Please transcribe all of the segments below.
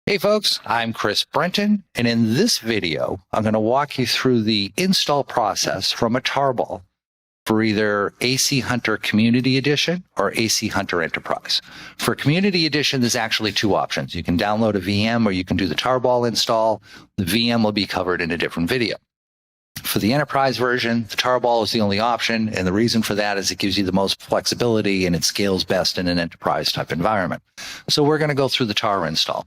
Hey folks, I'm Brenton, and in this video, I'm going to walk you through the install process from a tarball for either AC Hunter Community Edition or AC Hunter Enterprise. For Community Edition, there's actually two options. You can download a VM or you can do the tarball install. The VM will be covered in a different video. For the Enterprise version, the tarball is the only option, and the reason for that is it gives you the most flexibility and it scales best in an enterprise type environment. So we're going to go through the tar install.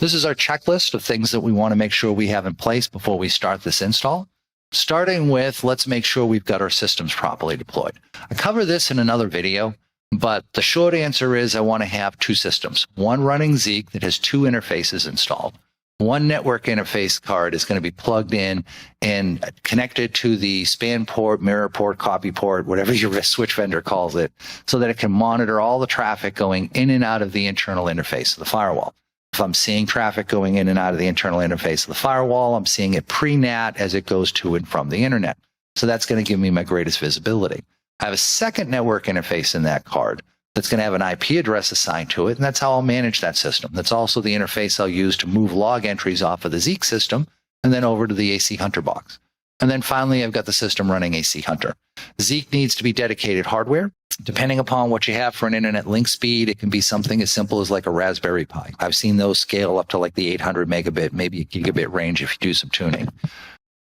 This is our checklist of things that we want to make sure we have in place before we start this install. Starting with, let's make sure we've got our systems properly deployed. I cover this in another video, but the short answer is I want to have two systems. One running Zeke that has two interfaces installed. One network interface card is going to be plugged in and connected to the span port, mirror port, copy port, whatever your switch vendor calls it, so that it can monitor all the traffic going in and out of the internal interface of the firewall. If I'm seeing traffic going in and out of the internal interface of the firewall, I'm seeing it pre-NAT as it goes to and from the internet. So that's going to give me my greatest visibility. I have a second network interface in that card that's going to have an IP address assigned to it, and that's how I'll manage that system. That's also the interface I'll use to move log entries off of the Zeke system and then over to the AC Hunter box. And then finally, I've got the system running AC Hunter. Zeke needs to be dedicated hardware. Depending upon what you have for an internet link speed, it can be something as simple as like a Raspberry Pi. I've seen those scale up to like the 800 megabit, maybe a gigabit range if you do some tuning.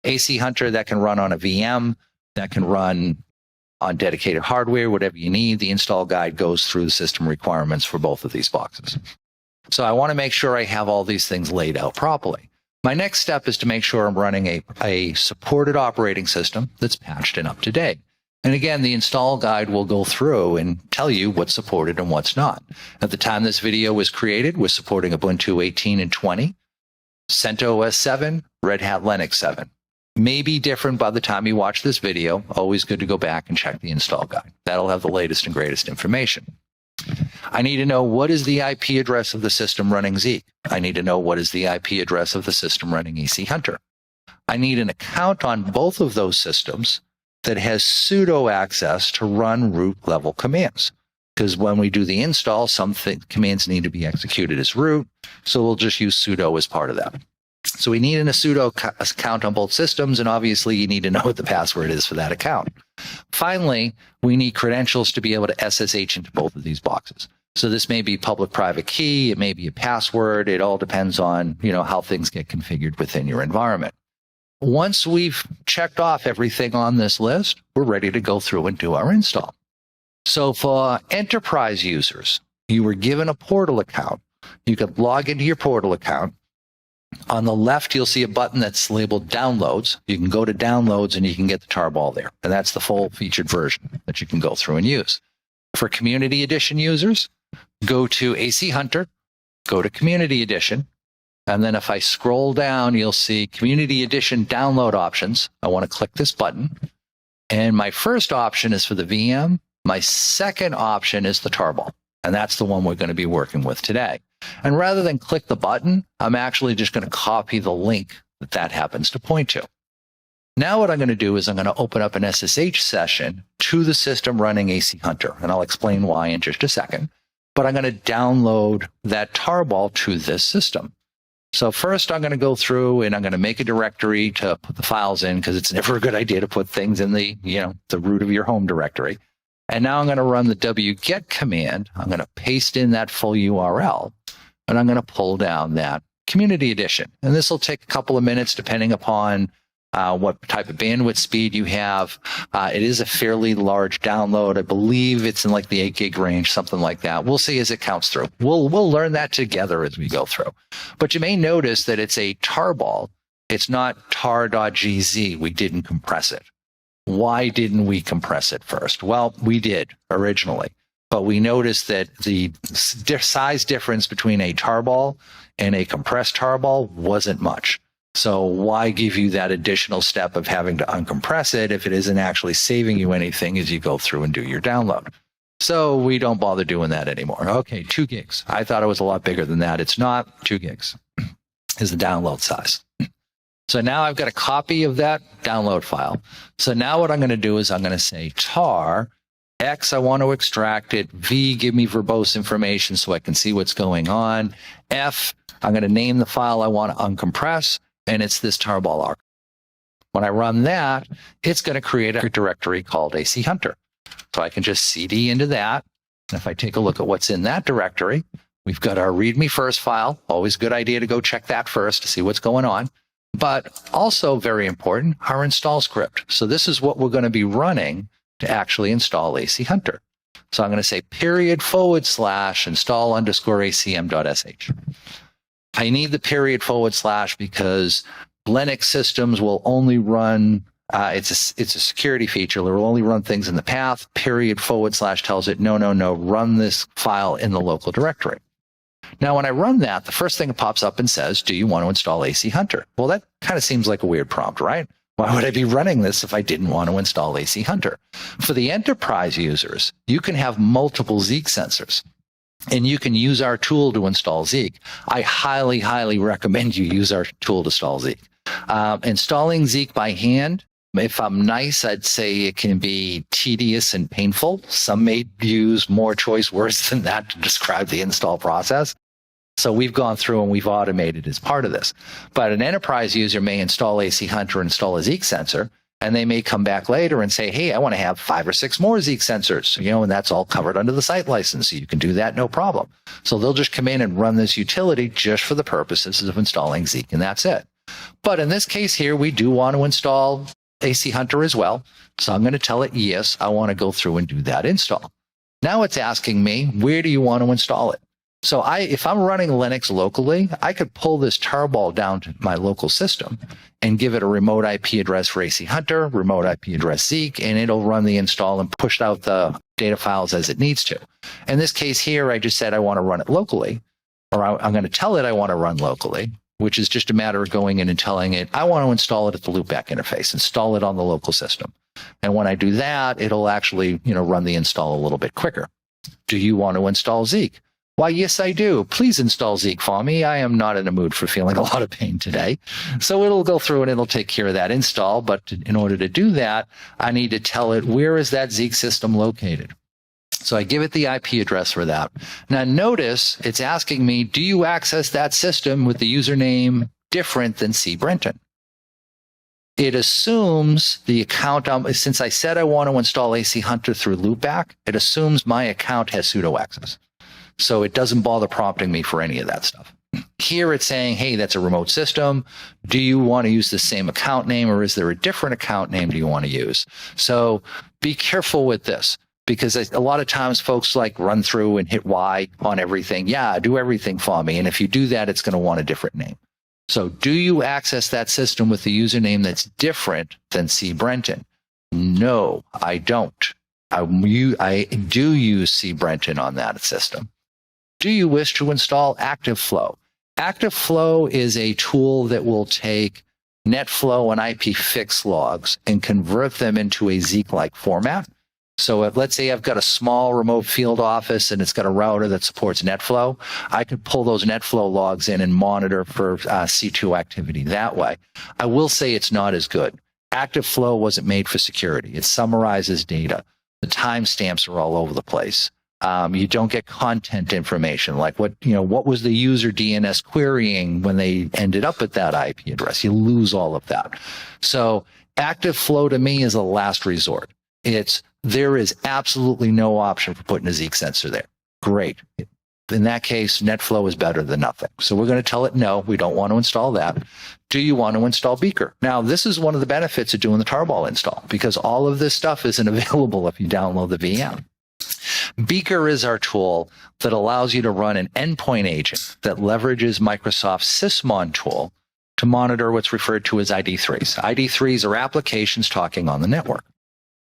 AC Hunter, that can run on a VM, that can run on dedicated hardware, whatever you need. The install guide goes through the system requirements for both of these boxes. So I want to make sure I have all these things laid out properly. My next step is to make sure I'm running a supported operating system that's patched and up to date. And again, the install guide will go through and tell you what's supported and what's not. At the time this video was created, we're supporting Ubuntu 18 and 20, CentOS 7, Red Hat Linux 7. May be different by the time you watch this video. Always good to go back and check the install guide. That'll have the latest and greatest information. I need to know what is the IP address of the system running Zeke. I need to know what is the IP address of the system running AC Hunter. I need an account on both of those systems that has sudo access to run root level commands. Because when we do the install, some commands need to be executed as root, so we'll just use sudo as part of that. So we need a sudo account on both systems, and obviously you need to know what the password is for that account. Finally, we need credentials to be able to SSH into both of these boxes. So this may be public-private key, it may be a password, it all depends on, how things get configured within your environment. Once we've checked off everything on this list, we're ready to go through and do our install. So for enterprise users, you were given a portal account. You could log into your portal account. On the left, you'll see a button that's labeled Downloads. You can go to Downloads and you can get the tarball there. And that's the full featured version that you can go through and use. For Community Edition users, go to AC Hunter, go to Community Edition. And then if I scroll down, you'll see Community Edition download options. I want to click this button. And my first option is for the VM. My second option is the tarball. And that's the one we're going to be working with today. And rather than click the button, I'm actually just going to copy the link that happens to point to. Now what I'm going to do is I'm going to open up an SSH session to the system running AC Hunter. And I'll explain why in just a second. But I'm going to download that tarball to this system. So first I'm going to go through and I'm going to make a directory to put the files in, because it's never a good idea to put things in the root of your home directory. And now I'm going to run the wget command. I'm going to paste in that full URL and I'm going to pull down that Community Edition. And this will take a couple of minutes depending upon what type of bandwidth speed you have. It is a fairly large download. I believe it's in like the 8 gig range, something like that. We'll see as it counts through. We'll learn that together as we go through. But you may notice that it's a tarball. It's not tar.gz. We didn't compress it. Why didn't we compress it first? Well, we did originally, but we noticed that the size difference between a tarball and a compressed tarball wasn't much. So why give you that additional step of having to uncompress it if it isn't actually saving you anything as you go through and do your download? So we don't bother doing that anymore. Okay, 2 gigs. I thought it was a lot bigger than that. It's not. 2 gigs is the download size. So now I've got a copy of that download file. So now what I'm going to do is I'm going to say tar X, I want to extract it. V, give me verbose information so I can see what's going on. F, I'm going to name the file I want to uncompress, and it's this tarball arc. When I run that, it's going to create a directory called AC Hunter. So I can just CD into that. And if I take a look at what's in that directory, we've got our README first file. Always a good idea to go check that first to see what's going on. But also very important, our install script. So this is what we're going to be running to actually install AC Hunter. So I'm going to say /install_acm.sh. I need the / because Linux systems will only run, it's a security feature. It will only run things in the path. / tells it, no, run this file in the local directory. Now, when I run that, the first thing that pops up and says, do you want to install AC Hunter? Well, that kind of seems like a weird prompt, right? Why would I be running this if I didn't want to install AC Hunter? For the enterprise users, you can have multiple Zeke sensors, and you can use our tool to install Zeke. I highly, highly recommend you use our tool to install Zeke. Installing Zeke by hand, if I'm nice, I'd say it can be tedious and painful. Some may use more choice words than that to describe the install process. So we've gone through and we've automated as part of this. But an enterprise user may install AC Hunter, install a Zeke sensor, and they may come back later and say, hey, I want to have 5 or 6 more Zeke sensors, and that's all covered under the site license. So you can do that, no problem. So they'll just come in and run this utility just for the purposes of installing Zeke, and that's it. But in this case here, we do want to install AC Hunter as well. So I'm going to tell it, yes, I want to go through and do that install. Now it's asking me, where do you want to install it? So if I'm running Linux locally, I could pull this tarball down to my local system and give it a remote IP address for AC Hunter, remote IP address Zeke, and it'll run the install and push out the data files as it needs to. In this case here, I just said I want to run it locally, or I'm going to tell it I want to run locally, which is just a matter of going in and telling it, I want to install it at the loopback interface, install it on the local system. And when I do that, it'll actually, run the install a little bit quicker. Do you want to install Zeke? Why, yes, I do. Please install Zeke for me. I am not in a mood for feeling a lot of pain today. So it'll go through and it'll take care of that install. But in order to do that, I need to tell it, where is that Zeke system located? So I give it the IP address for that. Now notice it's asking me, do you access that system with the username different than Brenton? It assumes the account, since I said I want to install AC Hunter through loopback, it assumes my account has sudo access. So it doesn't bother prompting me for any of that stuff. Here it's saying, hey, that's a remote system. Do you want to use the same account name, or is there a different account name do you want to use? So be careful with this, because a lot of times folks run through and hit Y on everything. Yeah, do everything for me. And if you do that, it's going to want a different name. So do you access that system with the username that's different than Brenton? No, I don't. I do use Brenton on that system. Do you wish to install ActiveFlow? ActiveFlow is a tool that will take NetFlow and IPFix logs and convert them into a Zeke-like format. So let's say I've got a small remote field office and it's got a router that supports NetFlow. I could pull those NetFlow logs in and monitor for C2 activity that way. I will say it's not as good. ActiveFlow wasn't made for security. It summarizes data. The timestamps are all over the place. You don't get content information like what was the user DNS querying when they ended up at that IP address. You lose all of that. So ActiveFlow to me is a last resort. There is absolutely no option for putting a Zeke sensor there. Great. In that case, NetFlow is better than nothing. So we're going to tell it, no, we don't want to install that. Do you want to install Beaker? Now, this is one of the benefits of doing the tarball install, because all of this stuff isn't available if you download the VM. Beaker is our tool that allows you to run an endpoint agent that leverages Microsoft's Sysmon tool to monitor what's referred to as ID3s. ID3s are applications talking on the network.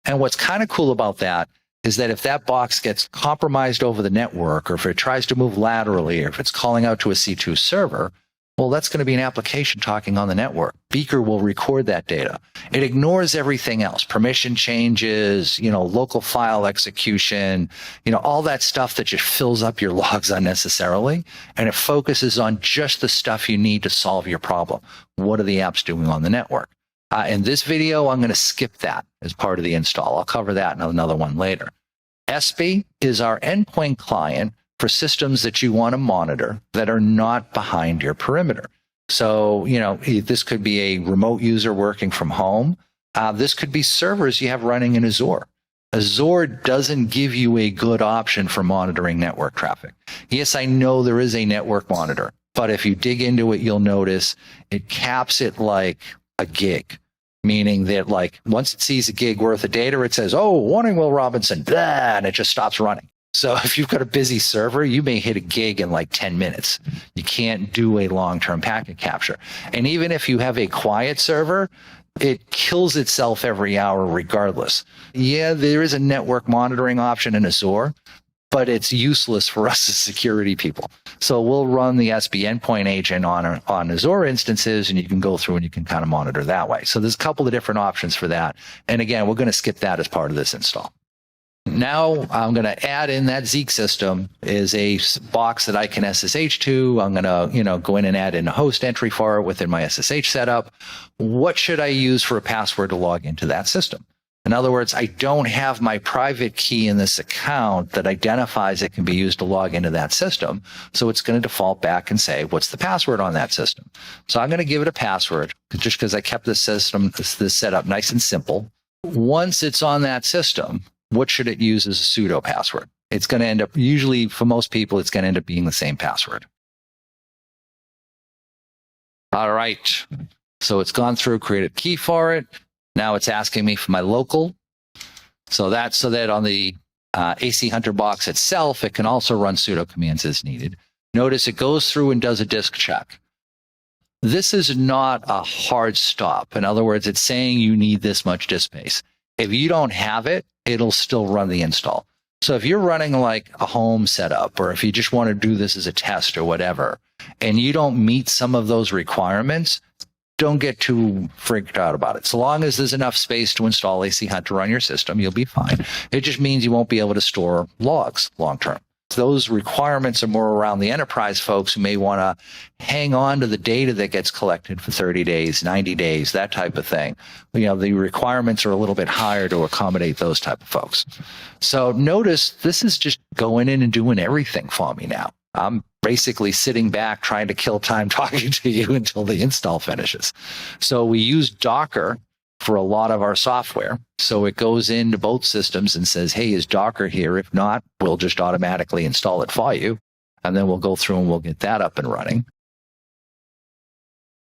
And what's kind of cool about that is that if that box gets compromised over the network, or if it tries to move laterally, or if it's calling out to a C2 server, well, that's going to be an application talking on the network. Beaker will record that data. It ignores everything else, permission changes, local file execution, all that stuff that just fills up your logs unnecessarily. And it focuses on just the stuff you need to solve your problem. What are the apps doing on the network? In this video, I'm going to skip that as part of the install. I'll cover that in another one later. SB is our endpoint client for systems that you want to monitor that are not behind your perimeter. So, this could be a remote user working from home. This could be servers you have running in Azure. Azure doesn't give you a good option for monitoring network traffic. Yes, I know there is a network monitor, but if you dig into it, you'll notice it caps it like a gig, meaning that like once it sees a gig worth of data, it says, oh, warning, Will Robinson, blah, and it just stops running. So if you've got a busy server, you may hit a gig in like 10 minutes. You can't do a long-term packet capture. And even if you have a quiet server, it kills itself every hour regardless. Yeah, there is a network monitoring option in Azure, but it's useless for us as security people. So we'll run the SB endpoint agent on Azure instances, and you can go through and you can kind of monitor that way. So there's a couple of different options for that. And again, we're going to skip that as part of this install. Now I'm going to add in that Zeke system is a box that I can SSH to. I'm going to, go in and add in a host entry for it within my SSH setup. What should I use for a password to log into that system? In other words, I don't have my private key in this account that identifies it can be used to log into that system. So it's going to default back and say, what's the password on that system? So I'm going to give it a password just because I kept this setup nice and simple. Once it's on that system, what should it use as a pseudo password? It's going to end up, usually for most people, it's going to end up being the same password. All right. So it's gone through, created a key for it. Now it's asking me for my local. So that on the AC Hunter box itself, it can also run sudo commands as needed. Notice it goes through and does a disk check. This is not a hard stop. In other words, it's saying you need this much disk space. If you don't have it, it'll still run the install. So if you're running like a home setup, or if you just want to do this as a test or whatever, and you don't meet some of those requirements, don't get too freaked out about it. So long as there's enough space to install AC Hunter on your system, you'll be fine. It just means you won't be able to store logs long term. Those requirements are more around the enterprise folks who may want to hang on to the data that gets collected for 30 days, 90 days, that type of thing. The requirements are a little bit higher to accommodate those type of folks. So notice this is just going in and doing everything for me now. I'm basically sitting back trying to kill time talking to you until the install finishes. So we use Docker for a lot of our software. So it goes into both systems and says, hey, is Docker here? If not, we'll just automatically install it for you. And then we'll go through and we'll get that up and running.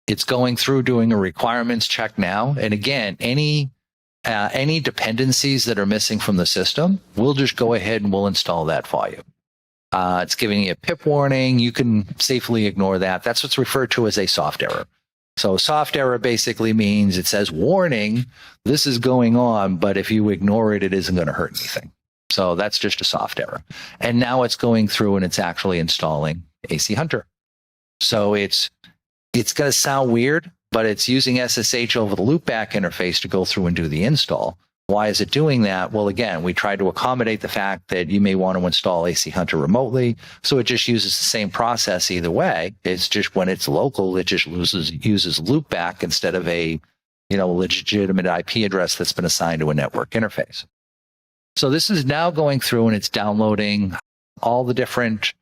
It's going through doing a requirements check now. And again, any dependencies that are missing from the system, we'll just go ahead and we'll install that for you. It's giving you a pip warning. You can safely ignore that. That's what's referred to as a soft error. So soft error basically means it says, warning, this is going on, but if you ignore it, it isn't going to hurt anything. So that's just a soft error. And now it's going through and it's actually installing AC Hunter. So it's going to sound weird, but it's using SSH over the loopback interface to go through and do the install. Why is it doing that? Well, again, we try to accommodate the fact that you may want to install AC Hunter remotely. So it just uses the same process either way. It's just when it's local, it just uses loopback instead of a legitimate IP address that's been assigned to a network interface. So this is now going through and it's downloading all the different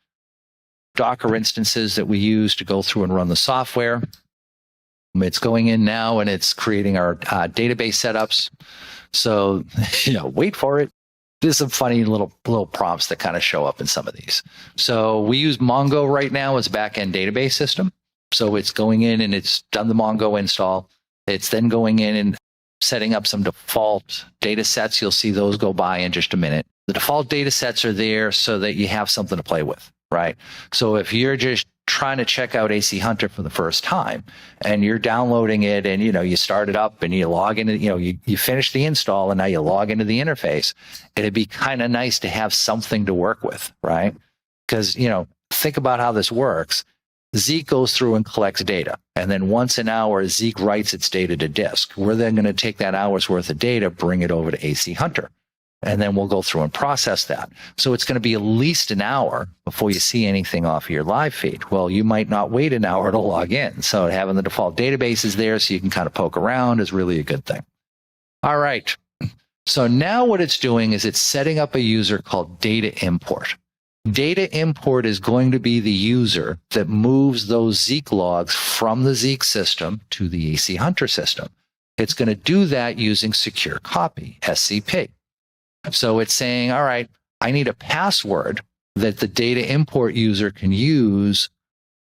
Docker instances that we use to go through and run the software. It's going in now and it's creating our database setups. So, wait for it. There's some funny little prompts that kind of show up in some of these. So we use Mongo right now as a backend database system. So it's going in and it's done the Mongo install. It's then going in and setting up some default data sets. You'll see those go by in just a minute. The default data sets are there so that you have something to play with, right? So if you're just trying to check out AC Hunter for the first time and you're downloading it and you start it up and you log into you finish the install and now you log into the interface, it'd be kind of nice to have something to work with, right? Because think about how this works. Zeke goes through and collects data, and then once an hour Zeke writes its data to disk. We're then going to take that hour's worth of data, bring it over to AC Hunter, and then we'll go through and process that. So it's going to be at least an hour before you see anything off of your live feed. Well, you might not wait an hour to log in. So having the default databases there so you can kind of poke around is really a good thing. All right. So now what it's doing is it's setting up a user called data import. Data import is going to be the user that moves those Zeke logs from the Zeke system to the AC Hunter system. It's going to do that using secure copy, SCP. So it's saying, all right, I need a password that the data import user can use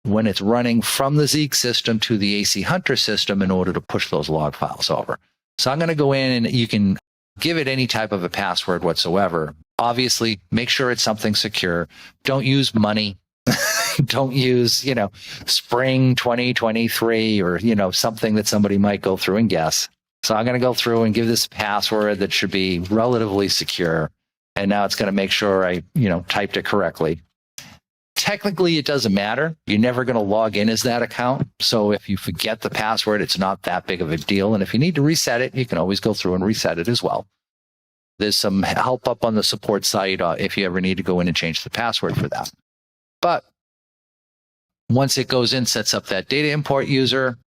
when it's running from the Zeke system to the AC Hunter system in order to push those log files over. So I'm going to go in and you can give it any type of a password whatsoever. Obviously, make sure it's something secure. Don't use money. Don't use, spring 2023 or, something that somebody might go through and guess. So I'm going to go through and give this a password that should be relatively secure. And now it's going to make sure I, typed it correctly. Technically, it doesn't matter. You're never going to log in as that account. So if you forget the password, it's not that big of a deal. And if you need to reset it, you can always go through and reset it as well. There's some help up on the support site if you ever need to go in and change the password for that. But once it goes in, sets up that data import user,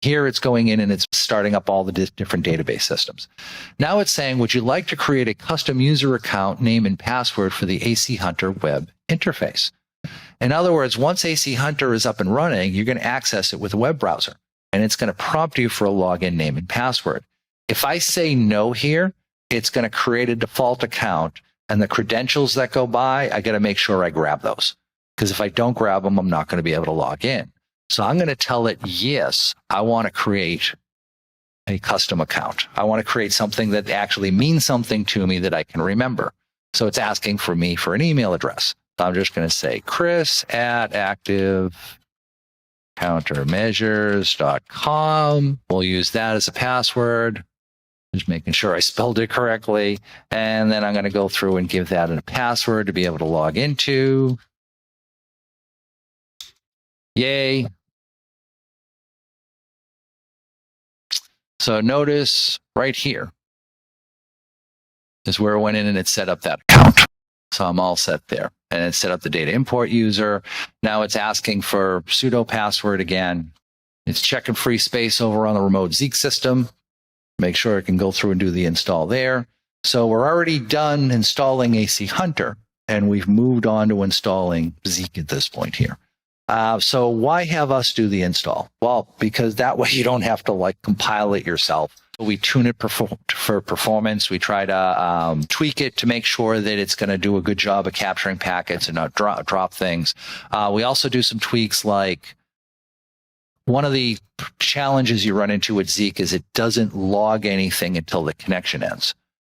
here it's going in and it's starting up all the different database systems. Now it's saying, would you like to create a custom user account, name, and password for the AC Hunter web interface? In other words, once AC Hunter is up and running, you're going to access it with a web browser. And it's going to prompt you for a login name and password. If I say no here, it's going to create a default account, and the credentials that go by, I got to make sure I grab those. Because if I don't grab them, I'm not going to be able to log in. So I'm going to tell it, yes, I want to create a custom account. I want to create something that actually means something to me that I can remember. So it's asking for me for an email address. So I'm just going to say chris@activecountermeasures.com. We'll use that as a password. Just making sure I spelled it correctly. And then I'm going to go through and give that a password to be able to log into. Yay. So notice right here is where it went in and it set up that account. So I'm all set there. And it set up the data import user. Now it's asking for sudo password again. It's checking free space over on the remote Zeke system. Make sure it can go through and do the install there. So we're already done installing AC Hunter, and we've moved on to installing Zeke at this point here. So why have us do the install? Well, because that way you don't have to compile it yourself. We tune it for performance. We try to tweak it to make sure that it's going to do a good job of capturing packets and not drop things. We also do some tweaks, like one of the challenges you run into with Zeke is it doesn't log anything until the connection ends.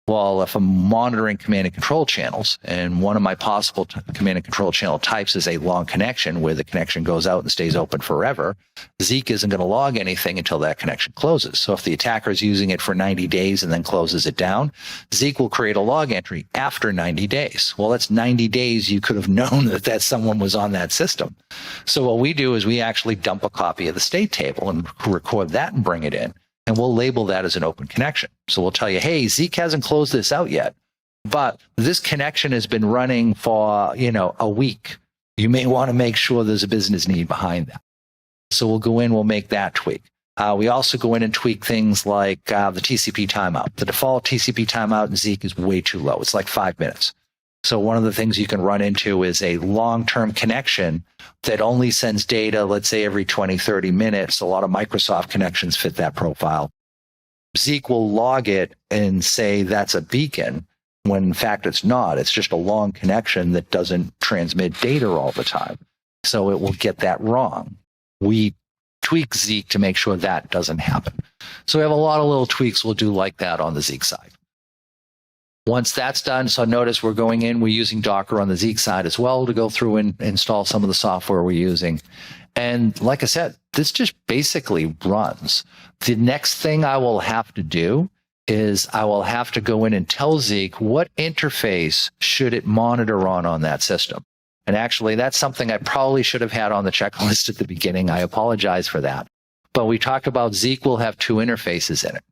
Well, if I'm monitoring command and control channels, and one of my possible command and control channel types is a long connection where the connection goes out and stays open forever, Zeke isn't going to log anything until that connection closes. So if the attacker is using it for 90 days and then closes it down, Zeke will create a log entry after 90 days. Well, that's 90 days you could have known that someone was on that system. So what we do is we actually dump a copy of the state table and record that and bring it in. And we'll label that as an open connection. So we'll tell you, hey, Zeke hasn't closed this out yet, but this connection has been running for, a week. You may want to make sure there's a business need behind that. So we'll go in, we'll make that tweak. We also go in and tweak things like the TCP timeout. The default TCP timeout in Zeke is way too low. It's like 5 minutes. So one of the things you can run into is a long-term connection that only sends data, let's say every 20, 30 minutes. A lot of Microsoft connections fit that profile. Zeke will log it and say that's a beacon, when in fact it's not. It's just a long connection that doesn't transmit data all the time. So it will get that wrong. We tweak Zeke to make sure that doesn't happen. So we have a lot of little tweaks we'll do like that on the Zeke side. Once that's done, so notice we're going in, we're using Docker on the Zeke side as well to go through and install some of the software we're using. And like I said, this just basically runs. The next thing I will have to do is I will have to go in and tell Zeke what interface should it monitor on that system. And actually, that's something I probably should have had on the checklist at the beginning. I apologize for that. But we talked about Zeke will have 2 interfaces in it.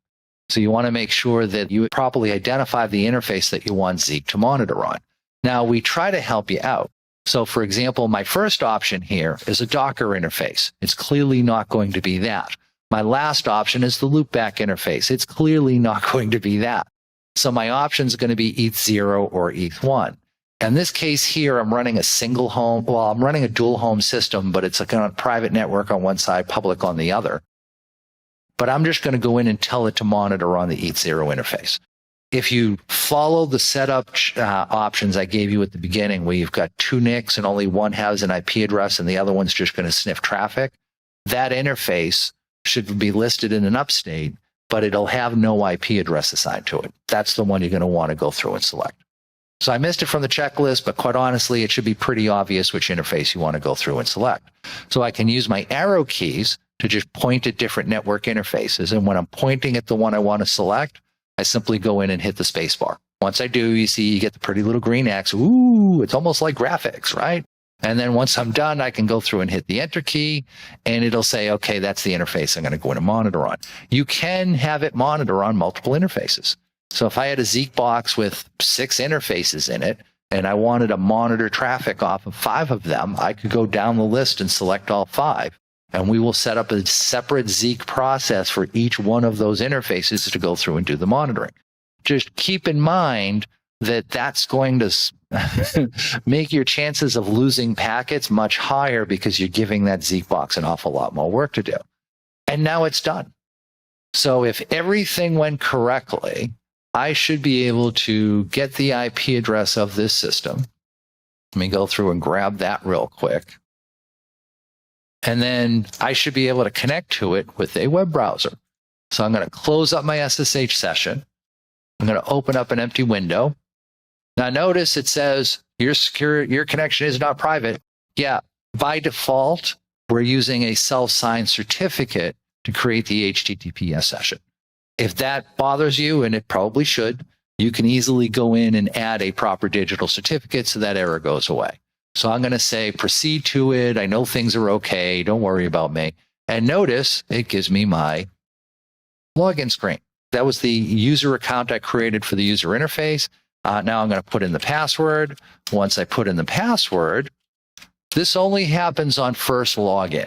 So you want to make sure that you properly identify the interface that you want Zeke to monitor on. Now, we try to help you out. So, for example, my first option here is a Docker interface. It's clearly not going to be that. My last option is the loopback interface. It's clearly not going to be that. So my option is going to be ETH0 or ETH1. In this case here, I'm running a single home. Well, I'm running a dual home system, but it's a private network on one side, public on the other. But I'm just going to go in and tell it to monitor on the ETH0 interface. If you follow the setup options I gave you at the beginning, where you've got 2 NICs and only one has an IP address and the other one's just going to sniff traffic, that interface should be listed in an upstate, but it'll have no IP address assigned to it. That's the one you're going to want to go through and select. So I missed it from the checklist, but quite honestly, it should be pretty obvious which interface you want to go through and select. So I can use my arrow keys to just point at different network interfaces. And when I'm pointing at the one I want to select, I simply go in and hit the space bar. Once I do, you see you get the pretty little green X. Ooh, it's almost like graphics, right? And then once I'm done, I can go through and hit the enter key, and it'll say, okay, that's the interface I'm going to go in and monitor on. You can have it monitor on multiple interfaces. So if I had a Zeke box with 6 interfaces in it, and I wanted to monitor traffic off of 5 of them, I could go down the list and select all 5. And we will set up a separate Zeke process for each one of those interfaces to go through and do the monitoring. Just keep in mind that that's going to make your chances of losing packets much higher because you're giving that Zeke box an awful lot more work to do. And now it's done. So if everything went correctly, I should be able to get the IP address of this system. Let me go through and grab that real quick. And then I should be able to connect to it with a web browser. So I'm going to close up my SSH session. I'm going to open up an empty window. Now notice it says your connection is not private. Yeah, by default, we're using a self-signed certificate to create the HTTPS session. If that bothers you, and it probably should, you can easily go in and add a proper digital certificate so that error goes away. So I'm going to say proceed to it. I know things are okay. Don't worry about me. And notice it gives me my login screen. That was the user account I created for the user interface. Now I'm going to put in the password. Once I put in the password, this only happens on first login.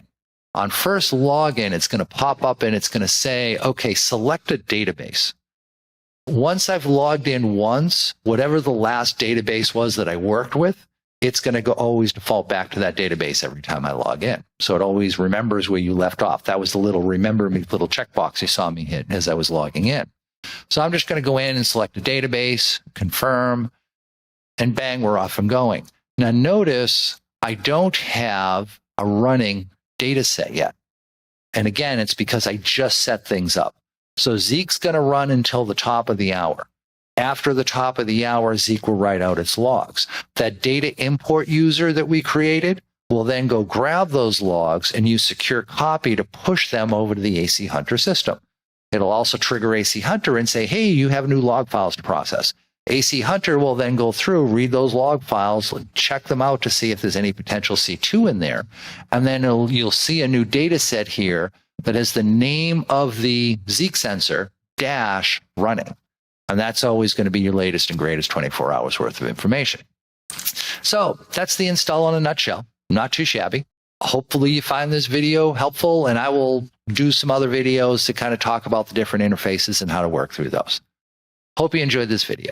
On first login, it's going to pop up and it's going to say, okay, select a database. Once I've logged in once, whatever the last database was that I worked with, it's going to always default back to that database every time I log in. So it always remembers where you left off. That was the little remember me little checkbox you saw me hit as I was logging in. So I'm just going to go in and select a database, confirm, and bang, we're off and going. Now notice I don't have a running data set yet. And again, it's because I just set things up. So Zeke's going to run until the top of the hour. After the top of the hour, Zeke will write out its logs. That data import user that we created will then go grab those logs and use secure copy to push them over to the AC Hunter system. It'll also trigger AC Hunter and say, hey, you have new log files to process. AC Hunter will then go through, read those log files, check them out to see if there's any potential C2 in there. And then you'll see a new data set here that has the name of the Zeke sensor dash running. And that's always going to be your latest and greatest 24 hours worth of information. So that's the install in a nutshell. Not too shabby. Hopefully you find this video helpful, and I will do some other videos to kind of talk about the different interfaces and how to work through those. Hope you enjoyed this video.